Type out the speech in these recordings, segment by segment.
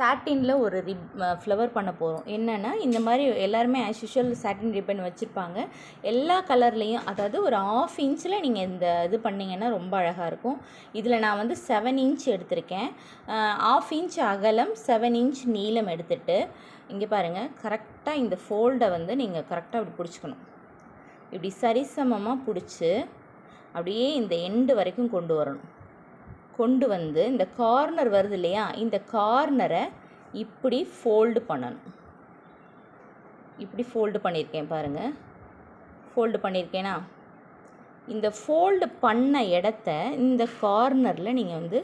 சாட்டினில் ஒரு ஃப்ளவர் பண்ண போகிறோம். என்னென்னா இந்த மாதிரி எல்லாருமே ஆஸ் யூஷுவல் சாட்டின் ரிப்பன் வச்சுருப்பாங்க. எல்லா கலர்லேயும், அதாவது ஒரு 1/2 இன்ச்சில் நீங்கள் இந்த இது பண்ணிங்கன்னா ரொம்ப அழகாக இருக்கும். இதில் நான் வந்து 7 இன்ச் எடுத்திருக்கேன். 1/2 இன்ச் அகலம், 7 இன்ச் நீளம் எடுத்துகிட்டு இங்கே பாருங்கள், கரெக்டாக இந்த ஃபோல்டை வந்து நீங்கள் கரெக்டாக இப்படி பிடிச்சிக்கணும். இப்படி சரிசமமாக பிடிச்சி அப்படியே இந்த எண்டு வரைக்கும் கொண்டு வரணும். கொண்டு வந்து இந்த கார்னர் வருது இல்லையா, இந்த கார்னரை இப்படி ஃபோல்டு பண்ணணும். இப்படி ஃபோல்டு பண்ணியிருக்கேன் பாருங்கள், ஃபோல்டு பண்ணியிருக்கேனா. இந்த ஃபோல்டு பண்ண இடத்த இந்த கார்னரில் நீங்கள் வந்து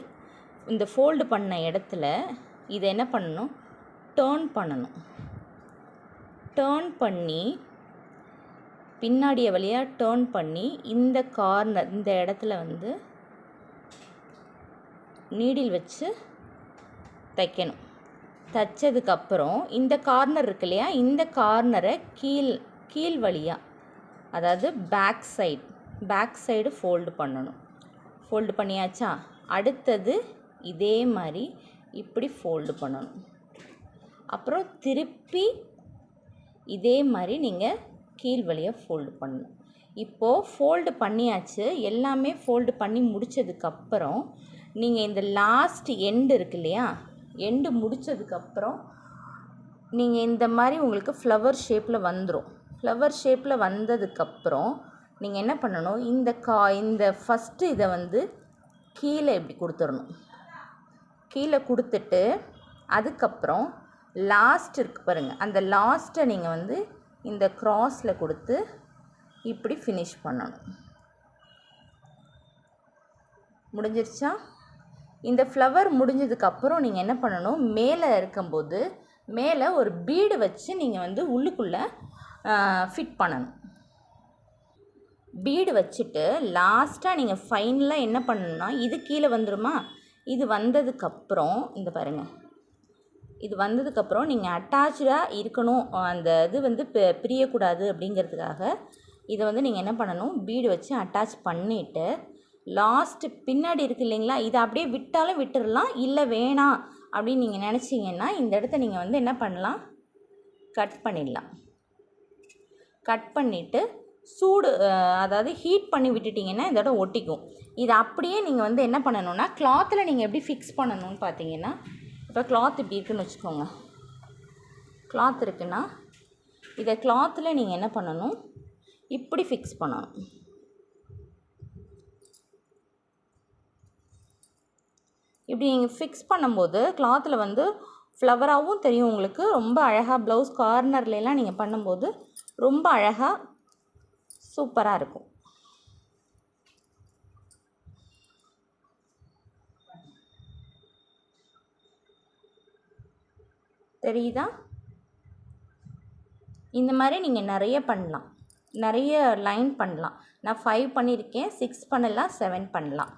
இந்த ஃபோல்டு பண்ண இடத்துல இதை என்ன பண்ணணும், டேர்ன் பண்ணணும். டேர்ன் பண்ணி பின்னாடிய வழியாக டேர்ன் பண்ணி இந்த கார்னர் இந்த இடத்துல வந்து நீடில் வச்சு தைக்கணும். தைச்சதுக்கப்புறம் இந்த கார்னர் இருக்கு இல்லையா, இந்த கார்னரை கீழ் வழியாக, அதாவது பேக் சைடு ஃபோல்டு பண்ணணும். ஃபோல்டு பண்ணியாச்சா, அடுத்தது இதே மாதிரி இப்படி ஃபோல்டு பண்ணணும். அப்புறம் திருப்பி இதே மாதிரி நீங்கள் கீழ் வழியாக ஃபோல்டு பண்ணணும். இப்போது ஃபோல்டு பண்ணியாச்சு. எல்லாமே ஃபோல்டு பண்ணி முடித்ததுக்கப்புறம் நீங்கள் இந்த லாஸ்ட் எண்டு இருக்கு இல்லையா, எண்டு முடித்ததுக்கப்புறம் நீங்கள் இந்த மாதிரி உங்களுக்கு ஃப்ளவர் ஷேப்பில் வந்துடும். ஃப்ளவர் ஷேப்பில் வந்ததுக்கப்புறம் நீங்கள் என்ன பண்ணணும், இந்த ஃபஸ்ட்டு இதை வந்து கீழே இப்படி கொடுத்துடணும். கீழே கொடுத்துட்டு அதுக்கப்புறம் லாஸ்ட் இருக்குது பாருங்கள், அந்த லாஸ்ட்டை நீங்கள் வந்து இந்த க்ராஸில் கொடுத்து இப்படி ஃபினிஷ் பண்ணணும். முடிஞ்சிருச்சா? இந்த ஃப்ளவர் முடிஞ்சதுக்கப்புறம் நீங்கள் என்ன பண்ணணும், மேலே இருக்கும்போது மேலே ஒரு பீடு வச்சு நீங்கள் வந்து உள்ளுக்குள்ளே ஃபிட் பண்ணணும். பீடு வச்சுட்டு லாஸ்ட்டாக நீங்கள் ஃபைனலாக என்ன பண்ணணும்னா, இது கீழே வந்துடுமா, இது வந்ததுக்கப்புறம் இந்த பாருங்கள், இது வந்ததுக்கப்புறம் நீங்கள் அட்டாச்சாக இருக்கணும், அந்த இது வந்து பிரியக்கூடாது அப்படிங்கிறதுக்காக இதை வந்து நீங்கள் என்ன பண்ணணும், பீடு வச்சு அட்டாச் பண்ணிவிட்டு லாஸ்ட்டு பின்னாடி இருக்குது இல்லைங்களா, இதை அப்படியே விட்டாலும் விட்டுடலாம், இல்லை வேணாம் அப்படின்னு நீங்கள் நினச்சிங்கன்னா இந்த இடத்த நீங்கள் வந்து என்ன பண்ணலாம், கட் பண்ணிடலாம். கட் பண்ணிவிட்டு அதாவது ஹீட் பண்ணி விட்டுட்டிங்கன்னா இந்த இடம் ஒட்டிக்கும். இதை அப்படியே நீங்கள் வந்து என்ன பண்ணணுன்னா, கிளாத்தில் நீங்கள் எப்படி ஃபிக்ஸ் பண்ணணும்னு பார்த்தீங்கன்னா, இப்போ கிளாத் இப்படி இருக்குதுன்னு வச்சுக்கோங்க, கிளாத் இருக்குன்னா இதை கிளாத்தில் நீங்கள் என்ன பண்ணணும், இப்படி ஃபிக்ஸ் பண்ணணும். இப்படி நீங்கள் ஃபிக்ஸ் பண்ணும்போது கிளாத்தில் வந்து ஃப்ளவராகவும் தெரியும் உங்களுக்கு, ரொம்ப அழகாக ப்ளவுஸ் கார்னர்லாம் நீங்கள் பண்ணும்போது ரொம்ப அழகாக சூப்பராக இருக்கும். தெரியுதா? இந்த மாதிரி நீங்கள் நிறைய பண்ணலாம், நிறைய லைன் பண்ணலாம். நான் 5 பண்ணியிருக்கேன், 6 பண்ணலாம், 7 பண்ணலாம்.